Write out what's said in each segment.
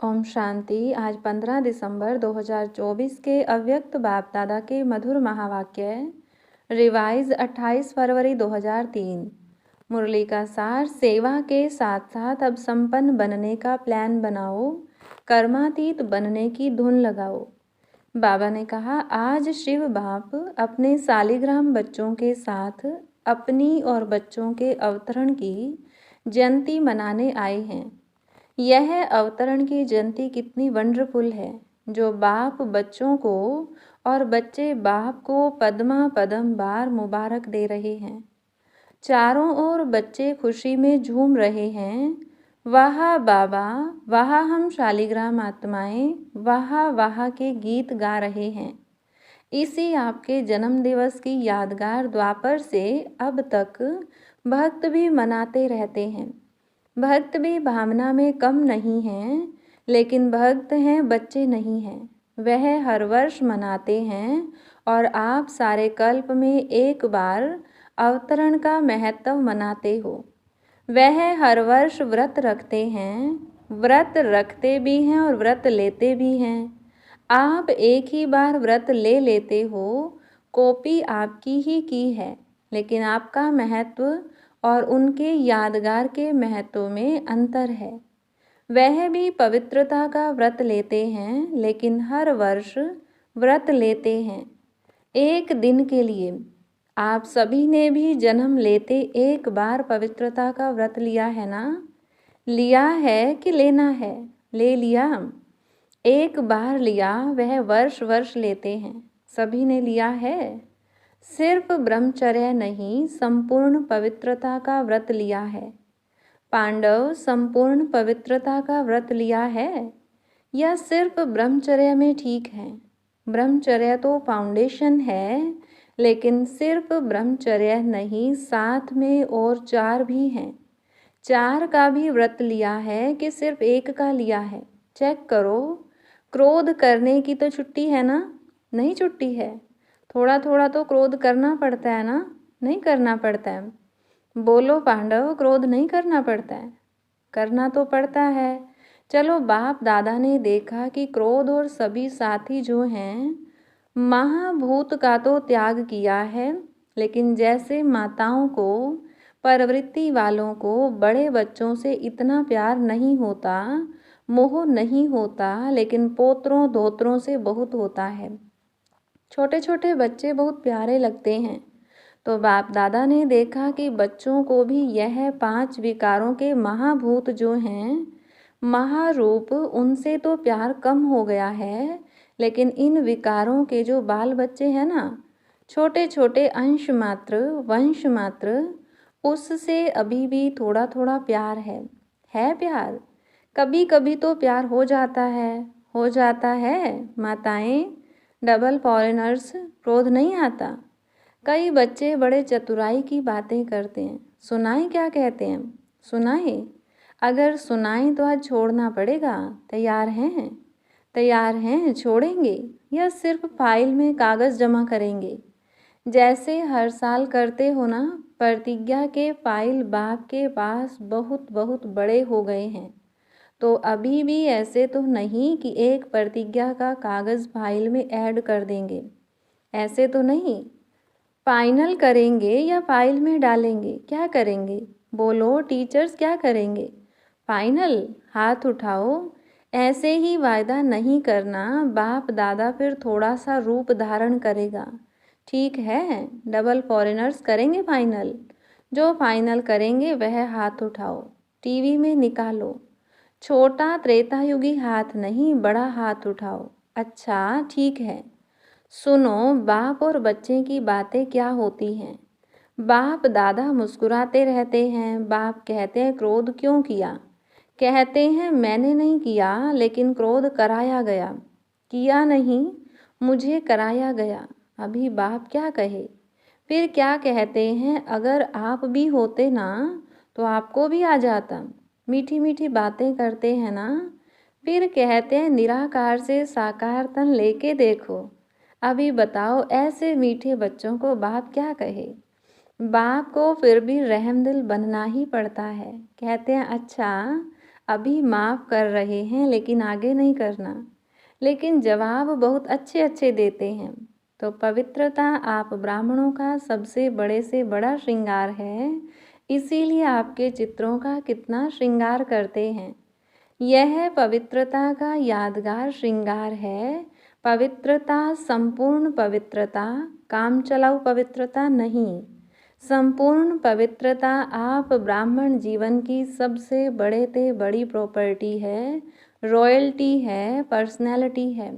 ओम शांति। आज 15 दिसंबर 2024 के अव्यक्त बाप दादा के मधुर महावाक्य रिवाइज 28 फरवरी 2003। मुरली का सार, सेवा के साथ साथ अब संपन्न बनने का प्लान बनाओ, कर्मातीत बनने की धुन लगाओ। बाबा ने कहा, आज शिव बाप अपने सालिग्राम बच्चों के साथ अपनी और बच्चों के अवतरण की जयंती मनाने आए हैं। यह अवतरण की जयंती कितनी वंडरफुल है, जो बाप बच्चों को और बच्चे बाप को पद्मा पदम बार मुबारक दे रहे हैं। चारों ओर बच्चे खुशी में झूम रहे हैं। वाह बाबा, वाह हम शालिग्राम आत्माएं, वाह वाह के गीत गा रहे हैं। इसी आपके जन्म दिवस की यादगार द्वापर से अब तक भक्त भी मनाते रहते हैं। भक्त भी भावना में कम नहीं हैं, लेकिन भक्त हैं, बच्चे नहीं हैं। वह हर वर्ष मनाते हैं और आप सारे कल्प में एक बार अवतरण का महत्व मनाते हो। वह हर वर्ष व्रत रखते हैं, व्रत रखते भी हैं और व्रत लेते भी हैं। आप एक ही बार व्रत ले लेते हो, कॉपी आपकी ही की है, लेकिन आपका महत्व और उनके यादगार के महत्व में अंतर है। वह भी पवित्रता का व्रत लेते हैं, लेकिन हर वर्ष व्रत लेते हैं एक दिन के लिए। आप सभी ने भी जन्म लेते एक बार पवित्रता का व्रत लिया है ना? लिया है कि लेना है? ले लिया। एक बार लिया, वह वर्ष वर्ष लेते हैं। सभी ने लिया है। सिर्फ ब्रह्मचर्य नहीं, संपूर्ण पवित्रता का व्रत लिया है। पांडव संपूर्ण पवित्रता का व्रत लिया है या सिर्फ ब्रह्मचर्य में ठीक है? ब्रह्मचर्य तो फाउंडेशन है, लेकिन सिर्फ ब्रह्मचर्य नहीं, साथ में और 4 भी हैं। 4 का भी व्रत लिया है कि सिर्फ एक का लिया है? चेक करो। क्रोध करने की तो छुट्टी है ना? नहीं छुट्टी है। थोड़ा थोड़ा तो क्रोध करना पड़ता है ना? नहीं करना पड़ता है? बोलो पांडव, क्रोध नहीं करना पड़ता है? करना तो पड़ता है। चलो, बाप दादा ने देखा कि क्रोध और सभी साथी जो हैं, महाभूत का तो त्याग किया है, लेकिन जैसे माताओं को, प्रवृत्ति वालों को बड़े बच्चों से इतना प्यार नहीं होता, मोह नहीं होता, लेकिन पोत्रों धोत्रों से बहुत होता है। छोटे छोटे बच्चे बहुत प्यारे लगते हैं। तो बाप दादा ने देखा कि बच्चों को भी यह 5 विकारों के महाभूत जो हैं, महारूप, उनसे तो प्यार कम हो गया है, लेकिन इन विकारों के जो बाल बच्चे हैं ना, छोटे छोटे अंश मात्र, वंश मात्र, उससे अभी भी थोड़ा थोड़ा प्यार है प्यार। कभी कभी तो प्यार हो जाता है माताएं। डबल फॉरेनर्स, क्रोध नहीं आता। कई बच्चे बड़े चतुराई की बातें करते हैं। सुनाएं क्या कहते हैं? सुनाएं? अगर सुनाएं तो आज छोड़ना पड़ेगा। तैयार हैं? तैयार हैं? छोड़ेंगे या सिर्फ फाइल में कागज़ जमा करेंगे? जैसे हर साल करते हो ना, प्रतिज्ञा के फाइल बाप के पास बहुत बहुत बड़े हो गए हैं। तो अभी भी ऐसे तो नहीं कि एक प्रतिज्ञा का कागज़ फाइल में ऐड कर देंगे। ऐसे तो नहीं। फाइनल करेंगे या फाइल में डालेंगे? क्या करेंगे? बोलो टीचर्स, क्या करेंगे? फाइनल। हाथ उठाओ। ऐसे ही वायदा नहीं करना, बाप दादा फिर थोड़ा सा रूप धारण करेगा। ठीक है? डबल फॉरेनर्स करेंगे फाइनल? जो फाइनल करेंगे वह हाथ उठाओ, टीवी में निकालो। छोटा त्रेतायुगी हाथ नहीं, बड़ा हाथ उठाओ। अच्छा, ठीक है। सुनो, बाप और बच्चे की बातें क्या होती हैं। बाप दादा मुस्कुराते रहते हैं। बाप कहते हैं, क्रोध क्यों किया? कहते हैं, मैंने नहीं किया, लेकिन क्रोध कराया गया। किया नहीं, मुझे कराया गया। अभी बाप क्या कहे? फिर क्या कहते हैं, अगर आप भी होते ना तो आपको भी आ जाता। मीठी मीठी बातें करते हैं ना। फिर कहते हैं, निराकार से साकार तन लेके देखो। अभी बताओ, ऐसे मीठे बच्चों को बाप क्या कहे? बाप को फिर भी रहमदिल बनना ही पड़ता है। कहते हैं, अच्छा अभी माफ़ कर रहे हैं लेकिन आगे नहीं करना, लेकिन जवाब बहुत अच्छे अच्छे देते हैं। तो पवित्रता आप ब्राह्मणों का सबसे बड़े से बड़ा श्रृंगार है, इसीलिए आपके चित्रों का कितना श्रृंगार करते हैं। यह पवित्रता का यादगार श्रृंगार है। पवित्रता संपूर्ण पवित्रता, काम चलाऊ पवित्रता नहीं। संपूर्ण पवित्रता आप ब्राह्मण जीवन की सबसे बड़े ते बड़ी प्रॉपर्टी है, रॉयल्टी है, पर्सनैलिटी है।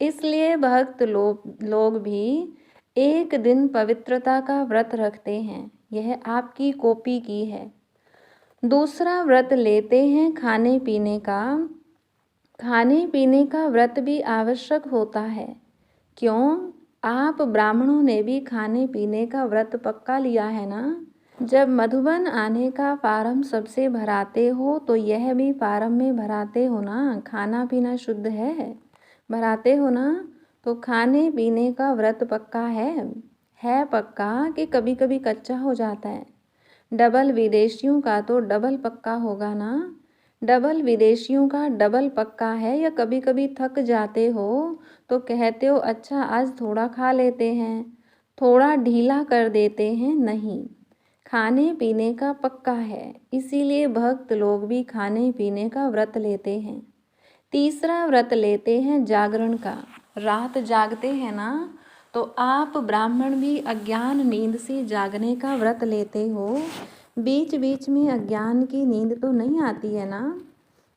इसलिए भक्त लोग भी एक दिन पवित्रता का व्रत रखते हैं। यह आपकी कॉपी की है। दूसरा व्रत लेते हैं खाने पीने का। खाने पीने का व्रत भी आवश्यक होता है। क्यों? आप ब्राह्मणों ने भी खाने पीने का व्रत पक्का लिया है ना। जब मधुबन आने का फारम सबसे भराते हो तो यह भी फारम में भराते हो ना। खाना पीना शुद्ध है, भराते हो ना। तो खाने पीने का व्रत पक्का है पक्का कि कभी कभी कच्चा हो जाता है। डबल विदेशियों का तो डबल पक्का होगा ना। डबल विदेशियों का डबल पक्का है, या कभी कभी थक जाते हो तो कहते हो अच्छा आज थोड़ा खा लेते हैं, थोड़ा ढीला कर देते हैं। नहीं, खाने पीने का पक्का है, इसीलिए भक्त लोग भी खाने पीने का व्रत लेते हैं। तीसरा व्रत लेते हैं जागरण का। रात जागते हैं ना, तो आप ब्राह्मण भी अज्ञान नींद से जागने का व्रत लेते हो। बीच बीच में अज्ञान की नींद तो नहीं आती है ना।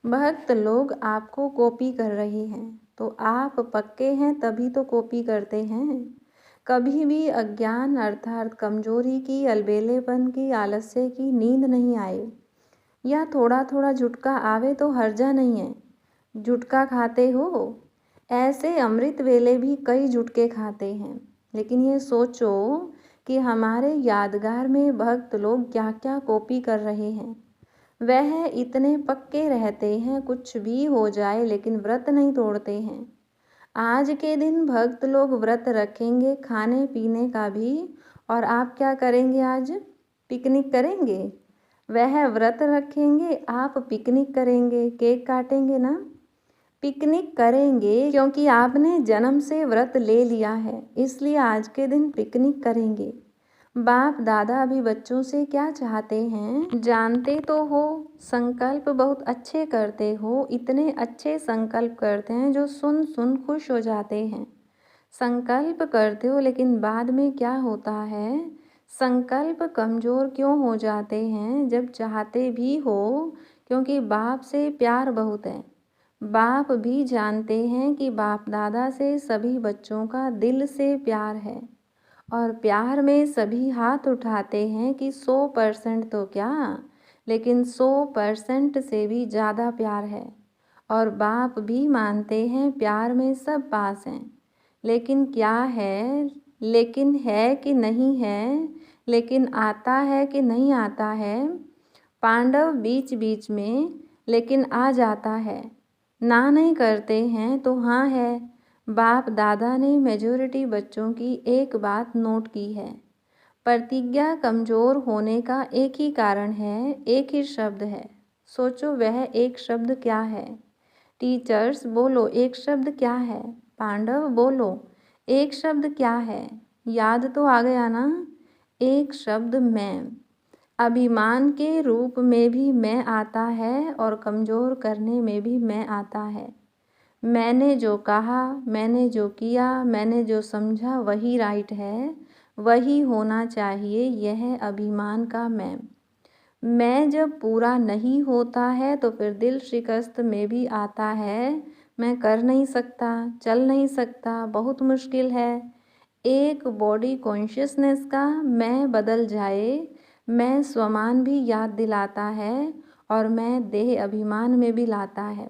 भक्त लोग आपको कॉपी कर रहे हैं, तो आप पक्के हैं तभी तो कॉपी करते हैं। कभी भी अज्ञान अर्थात कमजोरी की, अलबेलेपन की, आलस्य की नींद नहीं आए, या थोड़ा थोड़ा झुटका आवे तो हर्जा नहीं है। झुटका खाते हो, ऐसे अमृत वेले भी कई झुटके खाते हैं। लेकिन ये सोचो कि हमारे यादगार में भक्त लोग क्या क्या कॉपी कर रहे हैं। वह इतने पक्के रहते हैं कुछ भी हो जाए, लेकिन व्रत नहीं तोड़ते हैं। आज के दिन भक्त लोग व्रत रखेंगे खाने पीने का भी। और आप क्या करेंगे? आज पिकनिक करेंगे। वह व्रत रखेंगे, आप पिकनिक करेंगे, केक काटेंगे ना। पिकनिक करेंगे क्योंकि आपने जन्म से व्रत ले लिया है, इसलिए आज के दिन पिकनिक करेंगे। बाप दादा भी बच्चों से क्या चाहते हैं जानते तो हो। संकल्प बहुत अच्छे करते हो, इतने अच्छे संकल्प करते हैं जो सुन सुन खुश हो जाते हैं। संकल्प करते हो, लेकिन बाद में क्या होता है? संकल्प कमज़ोर क्यों हो जाते हैं जब चाहते भी हो? क्योंकि बाप से प्यार बहुत है। बाप भी जानते हैं कि बाप दादा से सभी बच्चों का दिल से प्यार है, और प्यार में सभी हाथ उठाते हैं कि 100% तो क्या, लेकिन 100% से भी ज़्यादा प्यार है। और बाप भी मानते हैं प्यार में सब पास हैं। लेकिन क्या है? लेकिन है कि नहीं है? लेकिन आता है कि नहीं आता है? पांडव बीच बीच में लेकिन आ जाता है। ना नहीं करते हैं तो हाँ है। बाप दादा ने मेजॉरिटी बच्चों की एक बात नोट की है। प्रतिज्ञा कमज़ोर होने का एक ही कारण है, एक ही शब्द है। सोचो वह एक शब्द क्या है? टीचर्स बोलो, एक शब्द क्या है? पांडव बोलो, एक शब्द क्या है? याद तो आ गया ना? एक शब्द मैं। अभिमान के रूप में भी मैं आता है, और कमज़ोर करने में भी मैं आता है। मैंने जो कहा, मैंने जो किया, मैंने जो समझा वही राइट है, वही होना चाहिए। यह अभिमान का मैं जब पूरा नहीं होता है तो फिर दिल शिकस्त में भी आता है। मैं कर नहीं सकता, चल नहीं सकता, बहुत मुश्किल है। एक बॉडी कॉन्शियसनेस का मैं बदल जाए, मैं स्वमान भी याद दिलाता है, और मैं देह अभिमान में भी लाता है।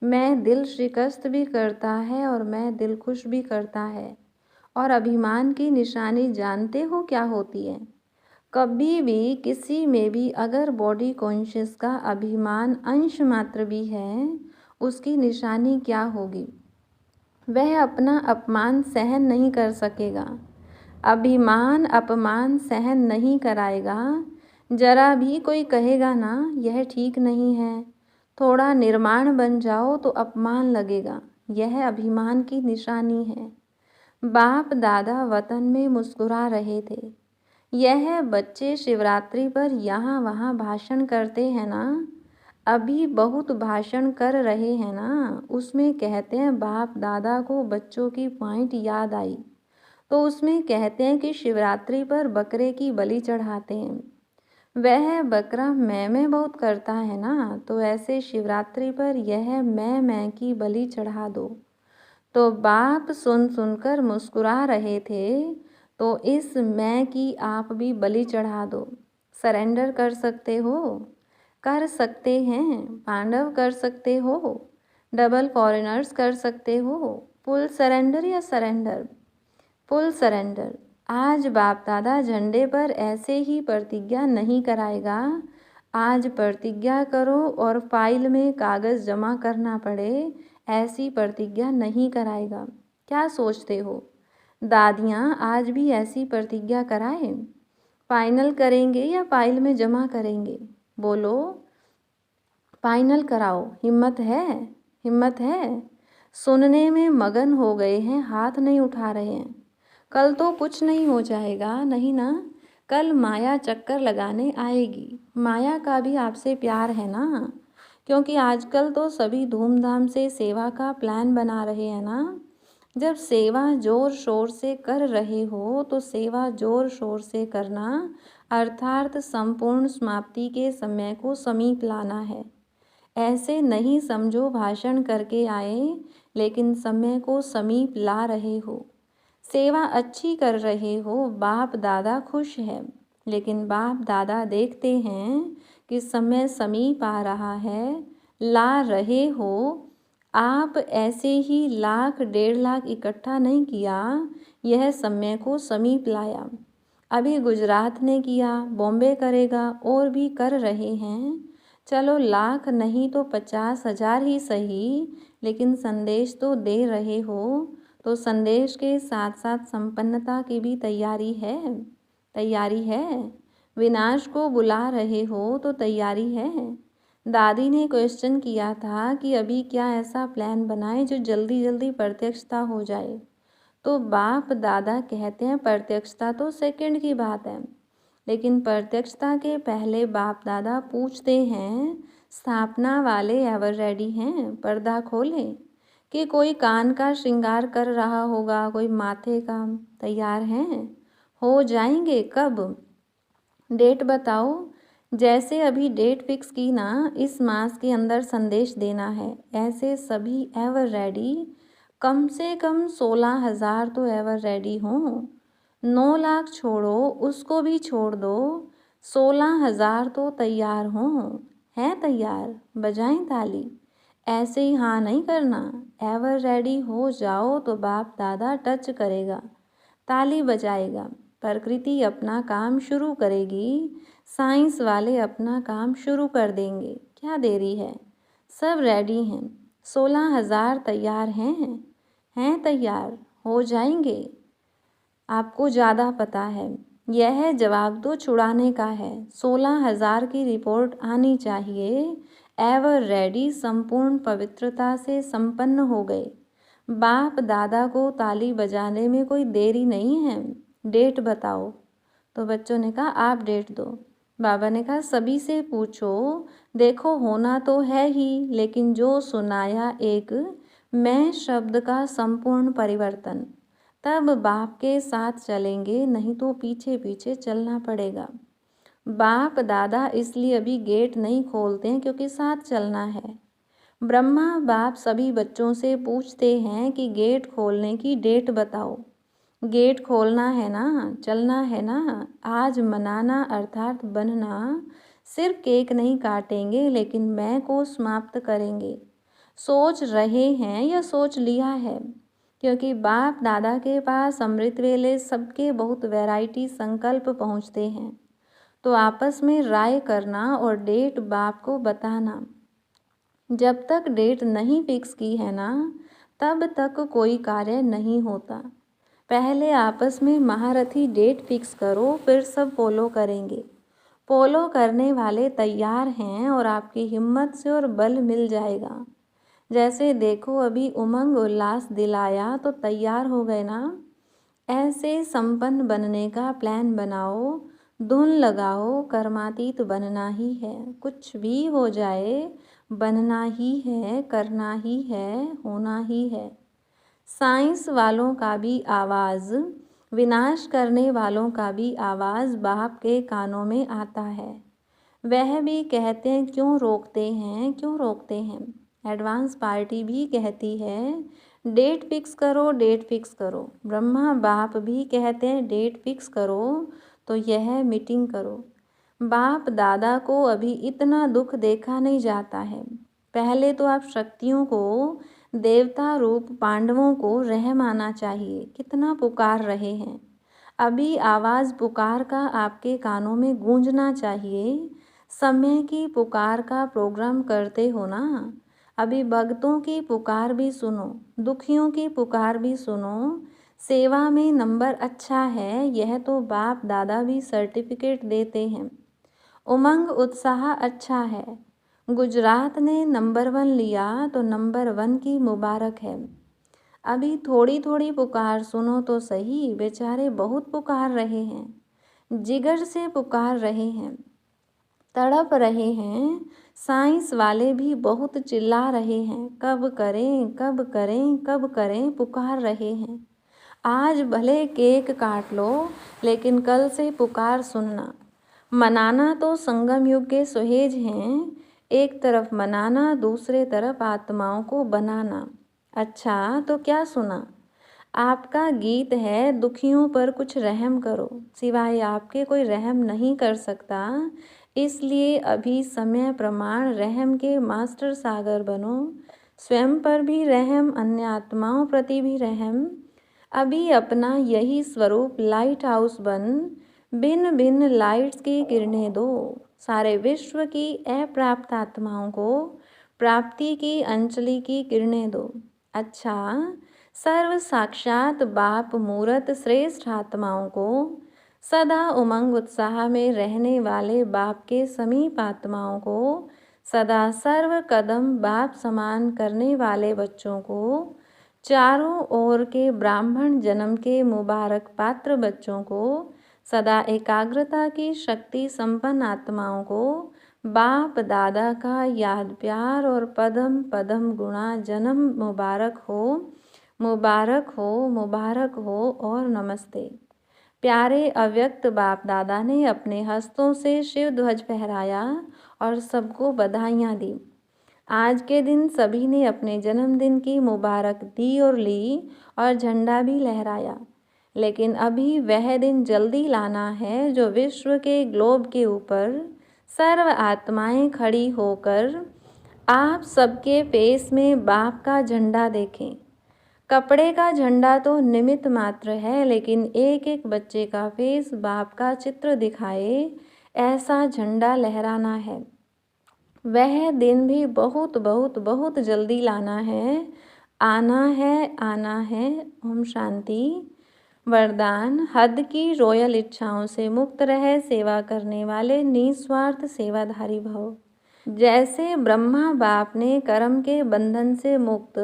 मैं दिल शिकस्त भी करता है, और मैं दिल खुश भी करता है। और अभिमान की निशानी जानते हो क्या होती है? कभी भी किसी में भी अगर बॉडी कॉन्शियस का अभिमान अंश मात्र भी है, उसकी निशानी क्या होगी? वह अपना अपमान सहन नहीं कर सकेगा। अभिमान अपमान सहन नहीं कराएगा। जरा भी कोई कहेगा ना यह ठीक नहीं है, थोड़ा निर्माण बन जाओ तो अपमान लगेगा, यह अभिमान की निशानी है। बाप दादा वतन में मुस्कुरा रहे थे। यह बच्चे शिवरात्रि पर यहाँ वहाँ भाषण करते हैं ना, अभी बहुत भाषण कर रहे हैं ना, उसमें कहते हैं बाप दादा को बच्चों की पॉइंट याद आई, तो उसमें कहते हैं कि शिवरात्रि पर बकरे की बलि चढ़ाते हैं। वह बकरा मैं बहुत करता है ना, तो ऐसे शिवरात्रि पर यह मैं की बलि चढ़ा दो। तो बाप सुन सुनकर मुस्कुरा रहे थे, तो इस मैं की आप भी बलि चढ़ा दो। सरेंडर कर सकते हो, कर सकते हैं। पांडव कर सकते हो, डबल फॉरेनर्स कर सकते हो। फुल सरेंडर या सरेंडर? Full surrender. आज बाप दादा झंडे पर ऐसे ही प्रतिज्ञा नहीं कराएगा। आज प्रतिज्ञा करो और फाइल में कागज़ जमा करना पड़े, ऐसी प्रतिज्ञा नहीं कराएगा। क्या सोचते हो? दादियाँ आज भी ऐसी प्रतिज्ञा कराएं? फाइनल करेंगे या फाइल में जमा करेंगे? बोलो, फाइनल कराओ। हिम्मत है? हिम्मत है? सुनने में मगन हो गए हैं, हाथ नहीं उठा रहे हैं। कल तो कुछ नहीं हो जाएगा, नहीं ना? कल माया चक्कर लगाने आएगी। माया का भी आपसे प्यार है ना? क्योंकि आजकल तो सभी धूमधाम से सेवा का प्लान बना रहे हैं ना। जब सेवा जोर शोर से कर रहे हो तो सेवा जोर शोर से करना, अर्थात संपूर्ण समाप्ति के समय को समीप लाना है। ऐसे नहीं समझो भाषण करके आए, लेकिन समय को समीप ला रहे हो। सेवा अच्छी कर रहे हो, बाप दादा खुश है, लेकिन बाप दादा देखते हैं कि समय समीप आ रहा है, ला रहे हो। आप ऐसे ही 1,00,000 1,50,000 इकट्ठा नहीं किया, यह समय को समीप लाया। अभी गुजरात ने किया, बॉम्बे करेगा, और भी कर रहे हैं। चलो 1,00,000 नहीं तो 50,000 ही सही, लेकिन संदेश तो दे रहे हो। तो संदेश के साथ साथ संपन्नता की भी तैयारी है। तैयारी है। विनाश को बुला रहे हो तो तैयारी है। दादी ने क्वेश्चन किया था कि अभी क्या ऐसा प्लान बनाए जो जल्दी जल्दी प्रत्यक्षता हो जाए। तो बाप दादा कहते हैं प्रत्यक्षता तो सेकंड की बात है, लेकिन प्रत्यक्षता के पहले बाप दादा पूछते हैं स्थापना वाले एवर रेडी हैं? पर्दा खोलें कि कोई कान का श्रृंगार कर रहा होगा, कोई माथे का। तैयार हैं? हो जाएंगे कब? डेट बताओ। जैसे अभी डेट फिक्स की ना, इस मास के अंदर संदेश देना है, ऐसे सभी एवर रेडी। कम से कम 16,000 तो एवर रेडी हों। 9,00,000 छोड़ो, उसको भी छोड़ दो, 16,000 तो तैयार हों। हैं तैयार? बजाएं ताली। ऐसे ही हाँ नहीं करना। एवर रेडी हो जाओ तो बाप दादा टच करेगा, ताली बजाएगा। प्रकृति अपना काम शुरू करेगी, साइंस वाले अपना काम शुरू कर देंगे। क्या देरी है? सब रेडी हैं। 16,000 तैयार हैं तैयार, हो जाएंगे। आपको ज़्यादा पता है, यह जवाब तो छुड़ाने का है। 16,000 की रिपोर्ट आनी चाहिए। एवर रेडी संपूर्ण पवित्रता से संपन्न हो गए। बाप दादा को ताली बजाने में कोई देरी नहीं है। डेट बताओ। तो बच्चों ने कहा आप डेट दो। बाबा ने कहा सभी से पूछो, देखो होना तो है ही, लेकिन जो सुनाया एक मैं शब्द का संपूर्ण परिवर्तन, तब बाप के साथ चलेंगे, नहीं तो पीछे पीछे चलना पड़ेगा। बाप दादा इसलिए अभी गेट नहीं खोलते हैं क्योंकि साथ चलना है। ब्रह्मा बाप सभी बच्चों से पूछते हैं कि गेट खोलने की डेट बताओ। गेट खोलना है ना, चलना है ना। आज मनाना अर्थात बनना। सिर्फ केक नहीं काटेंगे, लेकिन मैं को समाप्त करेंगे। सोच रहे हैं या सोच लिया है? क्योंकि बाप दादा के पास अमृत वेले सबके बहुत वैरायटी संकल्प पहुँचते हैं। तो आपस में राय करना और डेट बाप को बताना। जब तक डेट नहीं फिक्स की है ना, तब तक कोई कार्य नहीं होता। पहले आपस में महारथी डेट फिक्स करो, फिर सब फॉलो करेंगे। फॉलो करने वाले तैयार हैं और आपकी हिम्मत से और बल मिल जाएगा। जैसे देखो अभी उमंग उल्लास दिलाया तो तैयार हो गए ना। ऐसे संपन्न बनने का प्लान बनाओ, धुन लगाओ, कर्मातीत बनना ही है। कुछ भी हो जाए बनना ही है, करना ही है, होना ही है। साइंस वालों का भी आवाज़, विनाश करने वालों का भी आवाज़ बाप के कानों में आता है। वह भी कहते हैं क्यों रोकते हैं, क्यों रोकते हैं। एडवांस पार्टी भी कहती है डेट फिक्स करो, डेट फिक्स करो। ब्रह्मा बाप भी कहते हैं डेट फिक्स करो तो यह मीटिंग करो। बाप दादा को अभी इतना दुख देखा नहीं जाता है। पहले तो आप शक्तियों को, देवता रूप पांडवों को रहम आना चाहिए। कितना पुकार रहे हैं। अभी आवाज़ पुकार का आपके कानों में गूंजना चाहिए। समय की पुकार का प्रोग्राम करते हो ना। अभी भक्तों की पुकार भी सुनो, दुखियों की पुकार भी सुनो। सेवा में नंबर अच्छा है, यह तो बाप दादा भी सर्टिफिकेट देते हैं। उमंग उत्साह अच्छा है। गुजरात ने नंबर 1 लिया तो नंबर 1 की मुबारक है। अभी थोड़ी थोड़ी पुकार सुनो तो सही, बेचारे बहुत पुकार रहे हैं, जिगर से पुकार रहे हैं, तड़प रहे हैं। साइंस वाले भी बहुत चिल्ला रहे हैं, कब करें, कब करें, कब करें, पुकार रहे हैं। आज भले केक काट लो लेकिन कल से पुकार सुनना। मनाना तो संगम युग के सुहेज हैं। एक तरफ मनाना, दूसरे तरफ आत्माओं को बनाना। अच्छा तो क्या सुना? आपका गीत है दुखियों पर कुछ रहम करो। सिवाय आपके कोई रहम नहीं कर सकता। इसलिए अभी समय प्रमाण रहम के मास्टर सागर बनो। स्वयं पर भी रहम, अन्य आत्माओं प्रति भी रहम। अभी अपना यही स्वरूप लाइट हाउस बन भिन्न भिन्न लाइट्स की किरणें दो। सारे विश्व की अप्राप्त आत्माओं को प्राप्ति की अंजलि की किरणें दो। अच्छा, सर्व साक्षात बाप मूरत श्रेष्ठ आत्माओं को, सदा उमंग उत्साह में रहने वाले बाप के समीप आत्माओं को, सदा सर्व कदम बाप समान करने वाले बच्चों को, चारों ओर के ब्राह्मण जन्म के मुबारक पात्र बच्चों को, सदा एकाग्रता की शक्ति संपन्न आत्माओं को, बाप दादा का याद प्यार और पदम पदम गुणा जन्म मुबारक हो, मुबारक हो, मुबारक हो और नमस्ते। प्यारे अव्यक्त बाप दादा ने अपने हस्तों से शिव ध्वज फहराया और सबको बधाइयाँ दी। आज के दिन सभी ने अपने जन्मदिन की मुबारक दी और ली और झंडा भी लहराया। लेकिन अभी वह दिन जल्दी लाना है जो विश्व के ग्लोब के ऊपर सर्व आत्माएं खड़ी होकर आप सबके फेस में बाप का झंडा देखें। कपड़े का झंडा तो निमित्त मात्र है, लेकिन एक एक बच्चे का फेस बाप का चित्र दिखाए ऐसा झंडा लहराना है। वह दिन भी बहुत बहुत बहुत जल्दी लाना है, आना है, आना है। ओम शांति। वरदान, हद की रॉयल इच्छाओं से मुक्त रहे, सेवा करने वाले निस्वार्थ सेवाधारी भव। जैसे ब्रह्मा बाप ने कर्म के बंधन से मुक्त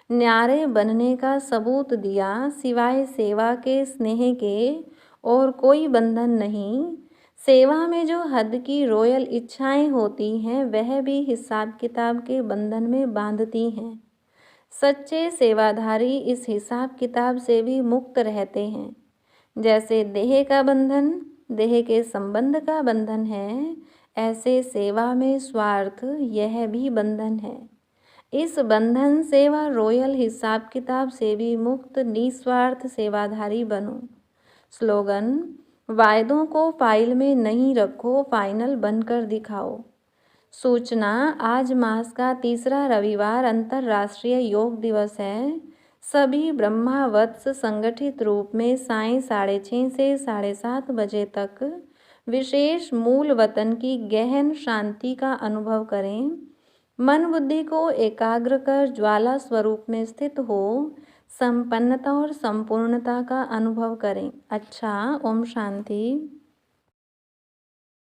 न्यारे बनने का सबूत दिया, सिवाय सेवा के स्नेह के और कोई बंधन नहीं। सेवा में जो हद की रॉयल इच्छाएं होती हैं वह भी हिसाब किताब के बंधन में बांधती हैं। सच्चे सेवाधारी इस हिसाब किताब से भी मुक्त रहते हैं। जैसे देह का बंधन देह के संबंध का बंधन है, ऐसे सेवा में स्वार्थ यह भी बंधन है। इस बंधन से व रॉयल हिसाब किताब से भी मुक्त निस्वार्थ सेवाधारी बनो। स्लोगन, वायदों को फाइल में नहीं रखो, फाइनल बनकर दिखाओ। सूचना, आज मास का तीसरा रविवार अंतर्राष्ट्रीय योग दिवस है। सभी ब्रह्मा वत्स संगठित रूप में सायं 6:30 से 7:30 बजे तक विशेष मूल वतन की गहन शांति का अनुभव करें। मन बुद्धि को एकाग्र कर ज्वाला स्वरूप में स्थित हो संपन्नता और संपूर्णता का अनुभव करें। अच्छा, ओम शांति।